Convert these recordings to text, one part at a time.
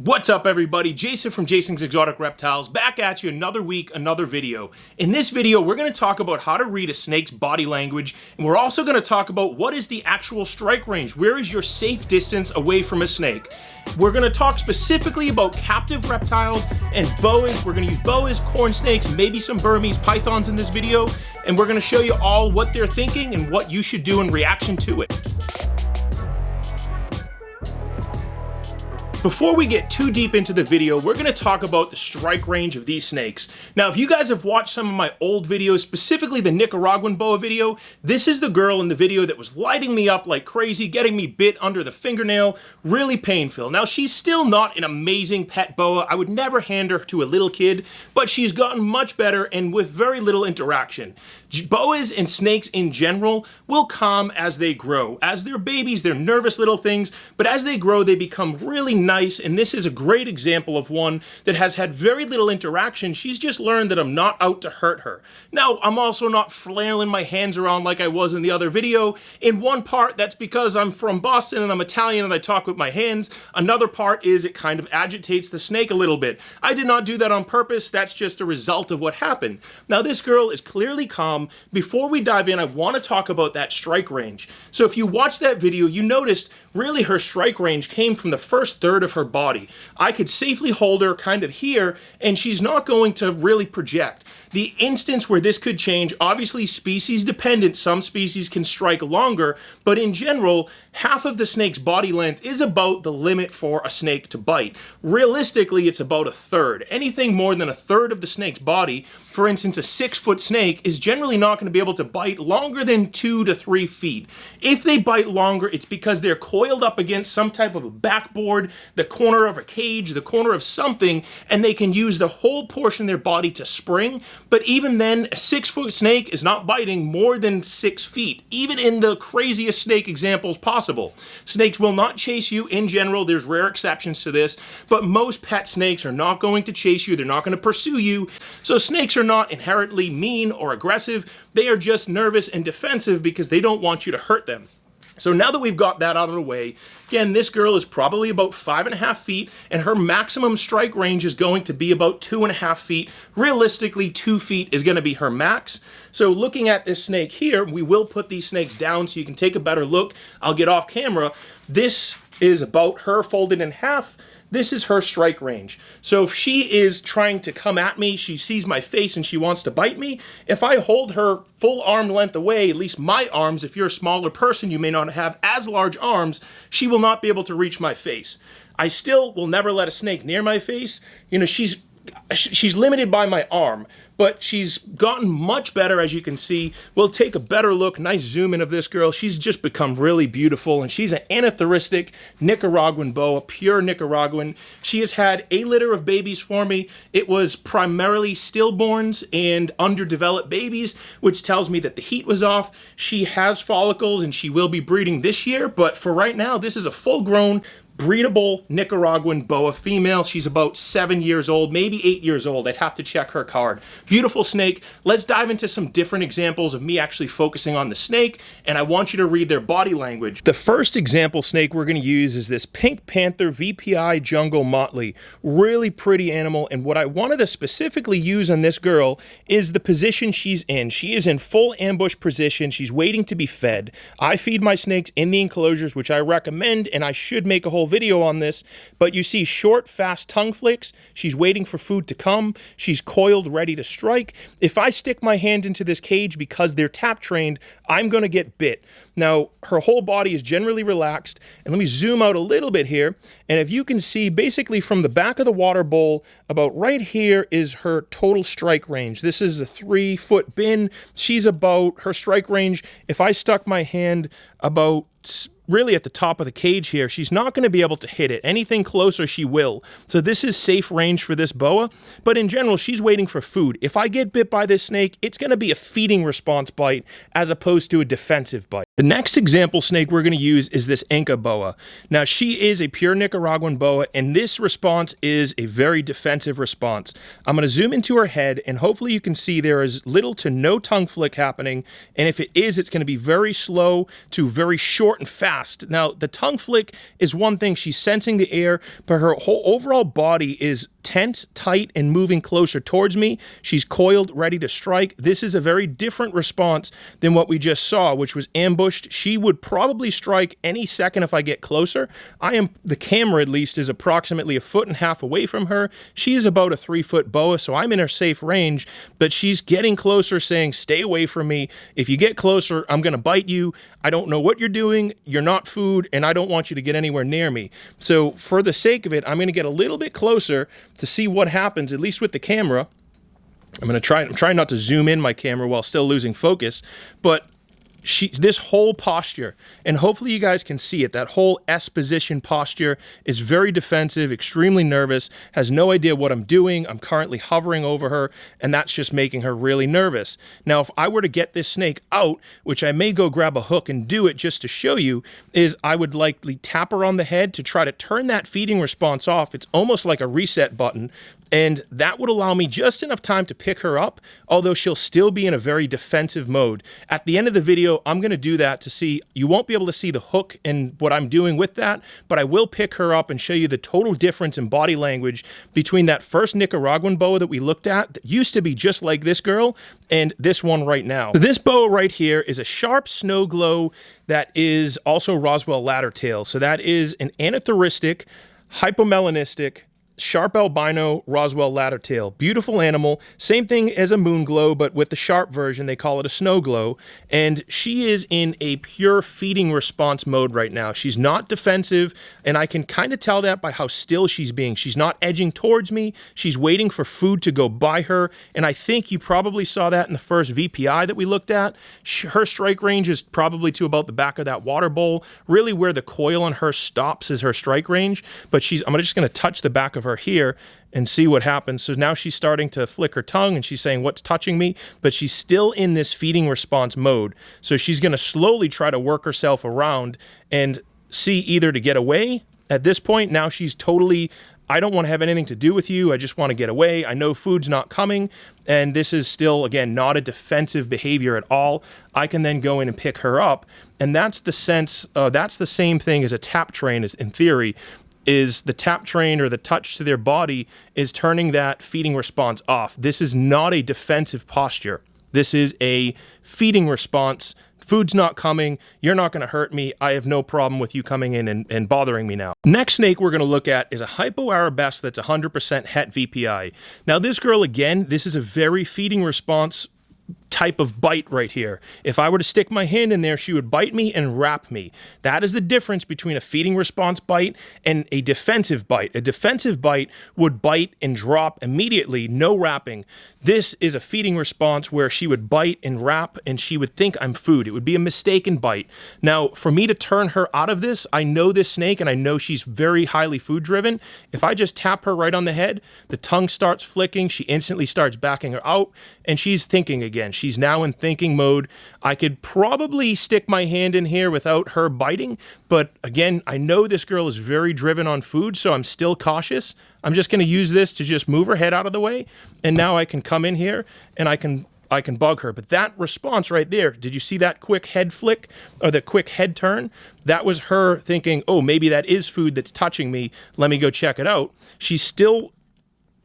What's up everybody, Jason from Jason's Exotic Reptiles, back at you another week, another video. In this video, we're going to talk about how to read a snake's body language, and we're also going to talk about what is the actual strike range, where is your safe distance away from a snake. We're going to talk specifically about captive reptiles and boas. We're going to use boas, corn snakes, maybe some Burmese pythons in this video, and we're going to show you all what they're thinking and what you should do in reaction to it. Before we get too deep into the video, we're going to talk about the strike range of these snakes. Now, if you guys have watched some of my old videos, specifically the Nicaraguan boa video, this is the girl in the video that was lighting me up like crazy, getting me bit under the fingernail, really painful. Now, she's still not an amazing pet boa. I would never hand her to a little kid, but she's gotten much better and with very little interaction. Boas and snakes in general will calm as they grow. As they're babies, they're nervous little things, but as they grow, they become really nice, and this is a great example of one that has had very little interaction. She's just learned that I'm not out to hurt her. Now, I'm also not flailing my hands around like I was in the other video. In one part, that's because I'm from Boston and I'm Italian and I talk with my hands. Another part is it kind of agitates the snake a little bit. I did not do that on purpose. That's just a result of what happened. Now, this girl is clearly calm. Before we dive in, I want to talk about that strike range. So if you watched that video, you noticed really her strike range came from the first third of her body. I could safely hold her kind of here, and she's not going to really project. The instance where this could change, obviously species dependent, some species can strike longer, but in general, half of the snake's body length is about the limit for a snake to bite. Realistically, it's about a third. Anything more than a third of the snake's body, for instance, a 6-foot snake, is generally not going to be able to bite longer than 2 to 3 feet. If they bite longer, it's because they're coiled up against some type of a backboard, the corner of a cage, the corner of something, and they can use the whole portion of their body to spring. But even then, a 6-foot snake is not biting more than 6 feet, even in the craziest snake examples possible. Snakes will not chase you in general. There's rare exceptions to this, but most pet snakes are not going to chase you. They're not going to pursue you. So snakes are not inherently mean or aggressive. They are just nervous and defensive because they don't want you to hurt them. So now that we've got that out of the way, again, this girl is probably about 5.5 feet, and her maximum strike range is going to be about 2.5 feet. Realistically, 2 feet is going to be her max. So looking at this snake here, we will put these snakes down so you can take a better look. I'll get off camera. This is about her folded in half. This is her strike range. So if she is trying to come at me, she sees my face and she wants to bite me, if I hold her full arm length away, at least my arms, if you're a smaller person, you may not have as large arms, she will not be able to reach my face. I still will never let a snake near my face. You know, she's limited by my arm, but she's gotten much better, as you can see. We'll take a better look, nice zoom in of this girl. She's just become really beautiful, and she's an anathoristic Nicaraguan boa, pure Nicaraguan. She has had a litter of babies for me. It was primarily stillborns and underdeveloped babies, which tells me that the heat was off. She has follicles, and she will be breeding this year, but for right now, this is a full-grown, breedable Nicaraguan boa female. She's about 7 years old, maybe 8 years old. I'd have to check her card. Beautiful snake. Let's dive into some different examples of me actually focusing on the snake, and I want you to read their body language. The first example snake we're going to use is this Pink Panther VPI Jungle Motley. Really pretty animal, and what I wanted to specifically use on this girl is the position she's in. She is in full ambush position. She's waiting to be fed. I feed my snakes in the enclosures, which I recommend, and I should make a whole video on this, but you see short, fast tongue flicks. She's waiting for food to come. She's coiled, ready to strike. If I stick my hand into this cage because they're tap trained, I'm going to get bit. Now, her whole body is generally relaxed, and let me zoom out a little bit here, and if you can see, basically from the back of the water bowl, about right here is her total strike range. This is a 3-foot bin. She's about, her strike range, if I stuck my hand about really at the top of the cage here, she's not going to be able to hit it. Anything closer, she will. So this is safe range for this boa, but in general, she's waiting for food. If I get bit by this snake, it's going to be a feeding response bite as opposed to a defensive bite. The next example snake we're going to use is this Inca boa. Now, she is a pure Nicaraguan boa, and this response is a very defensive response. I'm going to zoom into her head, and hopefully you can see there is little to no tongue flick happening, and if it is, it's going to be very slow to very short and fast. Now, the tongue flick is one thing. She's sensing the air, but her whole overall body is tense, tight, and moving closer towards me. She's coiled, ready to strike. This is a very different response than what we just saw, which was ambushed. She would probably strike any second if I get closer. The camera at least is approximately 1.5 feet away from her. She is about a 3-foot boa, so I'm in her safe range, but she's getting closer, saying, stay away from me. If you get closer, I'm going to bite you. I don't know what you're doing. You're not food, and I don't want you to get anywhere near me. So for the sake of it, I'm going to get a little bit closer to see what happens, at least with the camera. I'm trying not to zoom in my camera while still losing focus, but this whole posture, and hopefully you guys can see it, that whole S position posture is very defensive, extremely nervous, has no idea what I'm doing. I'm currently hovering over her, and that's just making her really nervous. Now, if I were to get this snake out, which I may go grab a hook and do it just to show you, is I would likely tap her on the head to try to turn that feeding response off. It's almost like a reset button, and that would allow me just enough time to pick her up, although she'll still be in a very defensive mode. At the end of the video, I'm going to do that to see. You won't be able to see the hook and what I'm doing with that, but I will pick her up and show you the total difference in body language between that first Nicaraguan boa that we looked at that used to be just like this girl and this one right now. So this boa right here is a sharp snow glow that is also Roswell ladder tail. So that is an anathoristic, hypomelanistic, sharp albino Roswell ladder tail. Beautiful animal. Same thing as a moon glow, but with the sharp version, they call it a snow glow. And she is in a pure feeding response mode right now. She's not defensive, and I can kind of tell that by how still she's being. She's not edging towards me. She's waiting for food to go by her, and I think you probably saw that in the first VPI that we looked at. Her strike range is probably to about the back of that water bowl. Really where the coil on her stops is her strike range, but I'm just going to touch the back of her here and see what happens. So now she's starting to flick her tongue and she's saying, what's touching me? But she's still in this feeding response mode. So she's going to slowly try to work herself around and see either to get away. At this point, now she's totally, I don't want to have anything to do with you. I just want to get away. I know food's not coming. And this is still, again, not a defensive behavior at all. I can then go in and pick her up. And that's the sense, that's the same thing as a tap train is in theory. Is the tap train or the touch to their body is turning that feeding response off. This is not a defensive posture. This is a feeding response. Food's not coming. You're not going to hurt me. I have no problem with you coming in and bothering me now. Next snake we're going to look at is a hypoarabesque that's 100% het VPI. Now this girl, again, this is a very feeding response type of bite right here. If I were to stick my hand in there, she would bite me and wrap me. That is the difference between a feeding response bite and a defensive bite. A defensive bite would bite and drop immediately, no wrapping. This is a feeding response where she would bite and wrap and she would think I'm food. It would be a mistaken bite. Now, for me to turn her out of this, I know this snake and I know she's very highly food driven. If I just tap her right on the head, the tongue starts flicking, she instantly starts backing her out, and she's thinking again. She's now in thinking mode. I could probably stick my hand in here without her biting, but again, I know this girl is very driven on food, so I'm still cautious. I'm just going to use this to just move her head out of the way, and now I can come in here and I can bug her. But that response right there, did you see that quick head flick or the quick head turn? That was her thinking, oh, maybe that is food that's touching me. Let me go check it out. She's still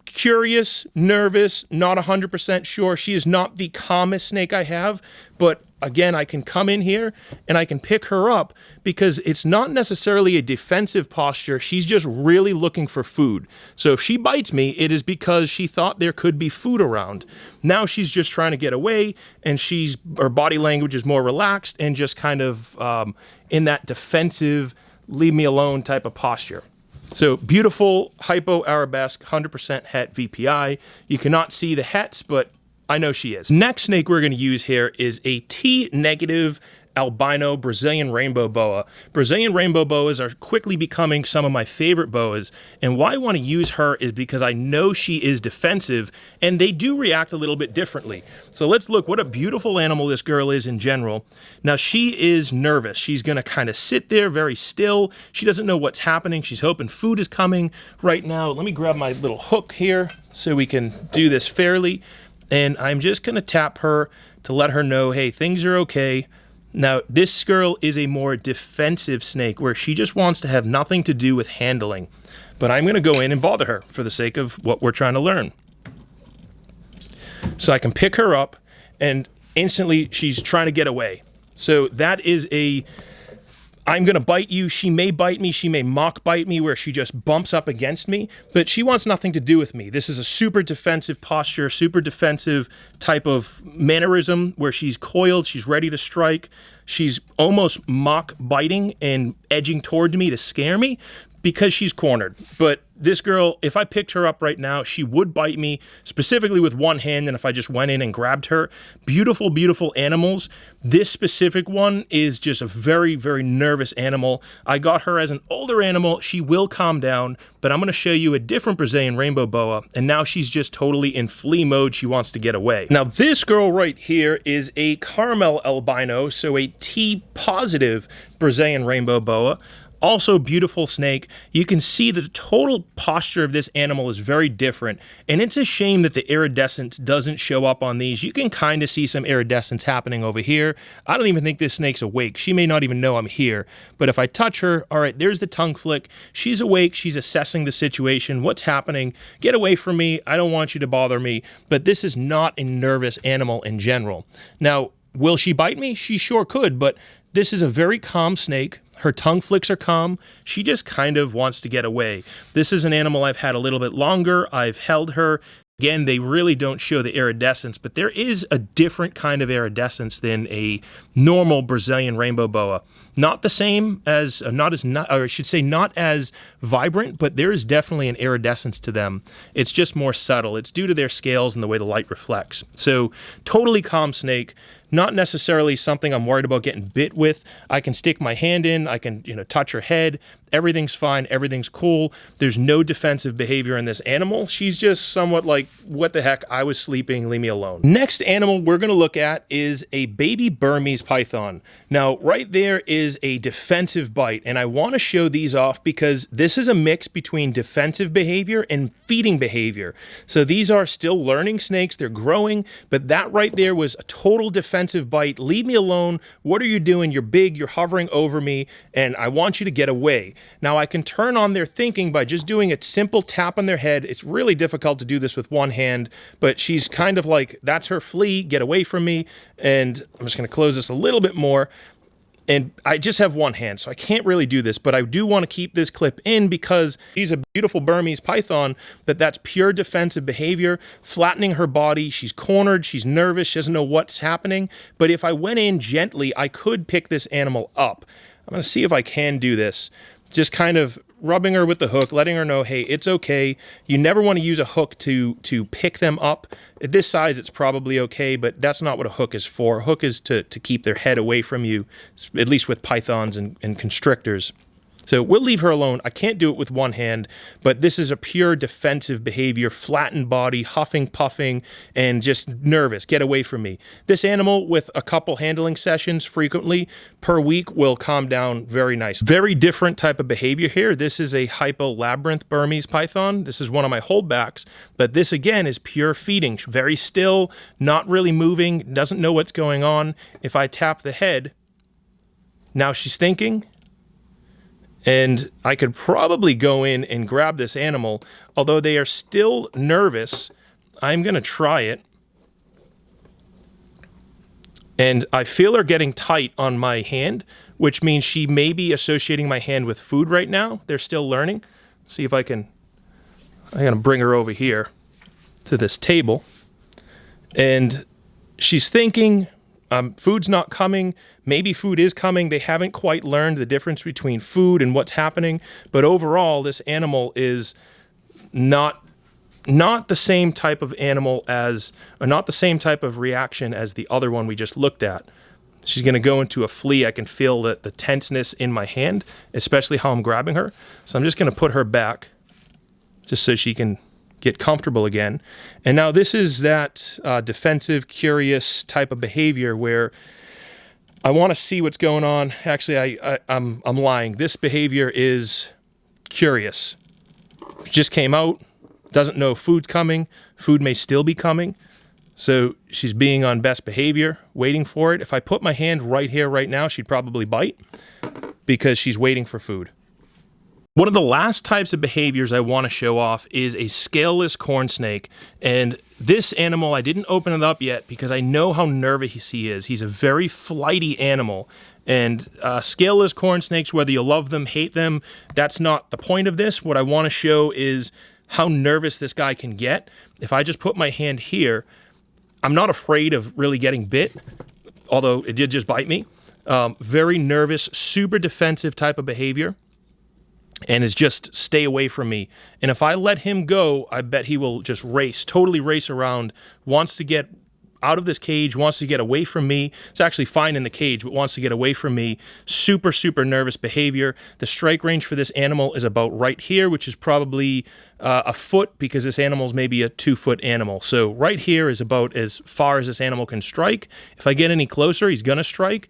curious, nervous, not 100% sure. She is not the calmest snake I have, but again, I can come in here and I can pick her up because it's not necessarily a defensive posture. She's just really looking for food. So if she bites me, it is because she thought there could be food around. Now she's just trying to get away, and her body language is more relaxed and just kind of in that defensive, leave me alone type of posture. So beautiful hypoarabesque, 100% het VPI. You cannot see the hets, but I know she is. Next snake we're going to use here is a T negative albino Brazilian rainbow boa. Brazilian rainbow boas are quickly becoming some of my favorite boas, and why I want to use her is because I know she is defensive, and they do react a little bit differently. So let's look what a beautiful animal this girl is in general. Now she is nervous. She's going to kind of sit there very still. She doesn't know what's happening. She's hoping food is coming right now. Let me grab my little hook here so we can do this fairly. And I'm just going to tap her to let her know, hey, things are okay. Now, this girl is a more defensive snake where she just wants to have nothing to do with handling. But I'm going to go in and bother her for the sake of what we're trying to learn. So I can pick her up, and instantly she's trying to get away. So that is a, I'm going to bite you. She may bite me. She may mock bite me where she just bumps up against me, but she wants nothing to do with me. This is a super defensive posture, super defensive type of mannerism where she's coiled, she's ready to strike. She's almost mock biting and edging toward me to scare me because she's cornered. But this girl, if I picked her up right now, she would bite me, specifically with one hand, and if I just went in and grabbed her. Beautiful, beautiful animals. This specific one is just a very, very nervous animal. I got her as an older animal. She will calm down, but I'm going to show you a different Brazilian rainbow boa, and now she's just totally in flee mode. She wants to get away. Now, this girl right here is a caramel albino, so a T-positive Brazilian rainbow boa. Also beautiful snake. You can see that the total posture of this animal is very different, and it's a shame that the iridescence doesn't show up on these. You can kind of see some iridescence happening over here. I don't even think this snake's awake. She may not even know I'm here, but if I touch her, all right, there's the tongue flick. She's awake. She's assessing the situation. What's happening? Get away from me. I don't want you to bother me, but this is not a nervous animal in general. Now, will she bite me? She sure could, but this is a very calm snake. Her tongue flicks are calm. She just kind of wants to get away. This is an animal I've had a little bit longer. I've held her. Again, they really don't show the iridescence, but there is a different kind of iridescence than a normal Brazilian rainbow boa. Not the same as, not as vibrant, but there is definitely an iridescence to them. It's just more subtle. It's due to their scales and the way the light reflects. So, totally calm snake. Not necessarily something I'm worried about getting bit with. I can stick my hand in, I can, touch her head. Everything's fine, everything's cool. There's no defensive behavior in this animal. She's just somewhat like, what the heck, I was sleeping, leave me alone. Next animal we're gonna look at is a baby Burmese python. Now, right there is a defensive bite, and I wanna show these off because this is a mix between defensive behavior and feeding behavior. So these are still learning snakes, they're growing, but that right there was a total defensive bite. Leave me alone, what are you doing? You're big, you're hovering over me, and I want you to get away. Now I can turn on their thinking by just doing a simple tap on their head. It's really difficult to do this with one hand, but she's kind of like, that's her flee, get away from me. And I'm just gonna close this a little bit more. And I just have one hand, so I can't really do this, but I do want to keep this clip in because she's a beautiful Burmese python, but that's pure defensive behavior, flattening her body. She's cornered, she's nervous, she doesn't know what's happening. But if I went in gently, I could pick this animal up. I'm gonna see if I can do this. Just kind of rubbing her with the hook, letting her know, hey, it's okay. You never want to use a hook to pick them up. At this size, it's probably okay, but that's not what a hook is for. A hook is to keep their head away from you, at least with pythons and constrictors. So we'll leave her alone. I can't do it with one hand, but this is a pure defensive behavior, flattened body, huffing, puffing, and just nervous. Get away from me. This animal with a couple handling sessions frequently per week will calm down very nice. Very different type of behavior here. This is a hypolabyrinth Burmese python. This is one of my holdbacks, but this again is pure feeding. Very still, not really moving, doesn't know what's going on. If I tap the head, now she's thinking. And I could probably go in and grab this animal, although they are still nervous. I'm gonna try it. And I feel her getting tight on my hand, which means she may be associating my hand with food right now. They're still learning. See if I'm gonna bring her over here to this table. And she's thinking, food's not coming. Maybe food is coming. They haven't quite learned the difference between food and what's happening. But overall, this animal is not the same type of animal as, or not the same type of reaction as the other one we just looked at. She's gonna go into a flee. I can feel the tenseness in my hand, especially how I'm grabbing her. So I'm just gonna put her back just so she can get comfortable again. And now this is that defensive, curious type of behavior where I wanna see what's going on. Actually, I'm lying. This behavior is curious. Just came out, doesn't know if food's coming. Food may still be coming. So she's being on best behavior, waiting for it. If I put my hand right here right now, she'd probably bite because she's waiting for food. One of the last types of behaviors I want to show off is a scaleless corn snake. And this animal, I didn't open it up yet because I know how nervous he is. He's a very flighty animal. And scaleless corn snakes, whether you love them, hate them, that's not the point of this. What I want to show is how nervous this guy can get. If I just put my hand here, I'm not afraid of really getting bit, although it did just bite me. Very nervous, super defensive type of behavior, and is just stay away from me. And if I let him go, I bet he will just race, totally race around, wants to get out of this cage, wants to get away from me. It's actually fine in the cage, but wants to get away from me. Super, super nervous behavior. The strike range for this animal is about right here, which is probably a foot because this animal is maybe a 2-foot animal. So right here is about as far as this animal can strike. If I get any closer, he's gonna strike.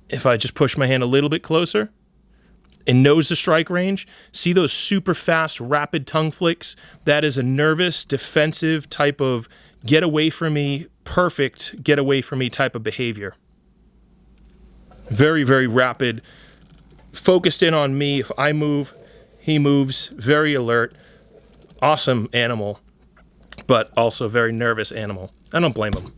If I just push my hand a little bit closer and knows the strike range, see those super fast, rapid tongue flicks? That is a nervous, defensive type of get away from me, perfect get away from me type of behavior. Very, very rapid, focused in on me. If I move, he moves, very alert, awesome animal, but also very nervous animal. I don't blame him.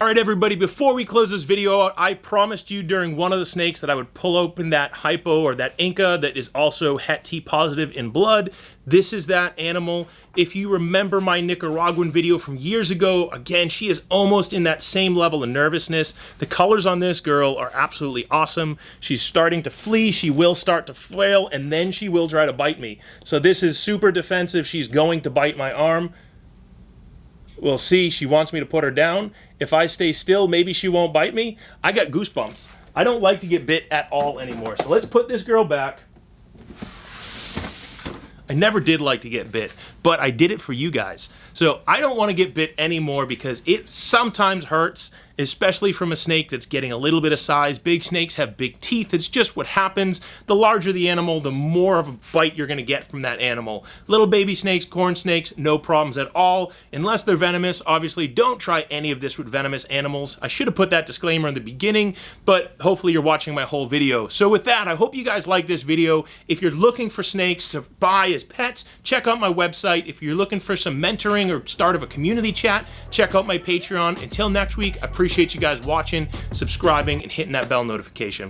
All right, everybody, before we close this video out, I promised you during one of the snakes that I would pull open that hypo or that Inca that is also Het T positive in blood. This is that animal. If you remember my Nicaraguan video from years ago, again, she is almost in that same level of nervousness. The colors on this girl are absolutely awesome. She's starting to flee, she will start to flail, and then she will try to bite me. So this is super defensive. She's going to bite my arm. We'll see. She wants me to put her down. If I stay still, maybe she won't bite me. I got goosebumps. I don't like to get bit at all anymore. So let's put this girl back. I never did like to get bit, but I did it for you guys. So I don't want to get bit anymore because it sometimes hurts, especially from a snake that's getting a little bit of size. Big snakes have big teeth. It's just what happens. The larger the animal, the more of a bite you're going to get from that animal. Little baby snakes, corn snakes, no problems at all. Unless they're venomous, obviously don't try any of this with venomous animals. I should have put that disclaimer in the beginning, but hopefully you're watching my whole video. So with that, I hope you guys like this video. If you're looking for snakes to buy as pets, check out my website. If you're looking for some mentoring or start of a community chat, check out my Patreon. Until next week, I appreciate you guys watching, subscribing, and hitting that bell notification.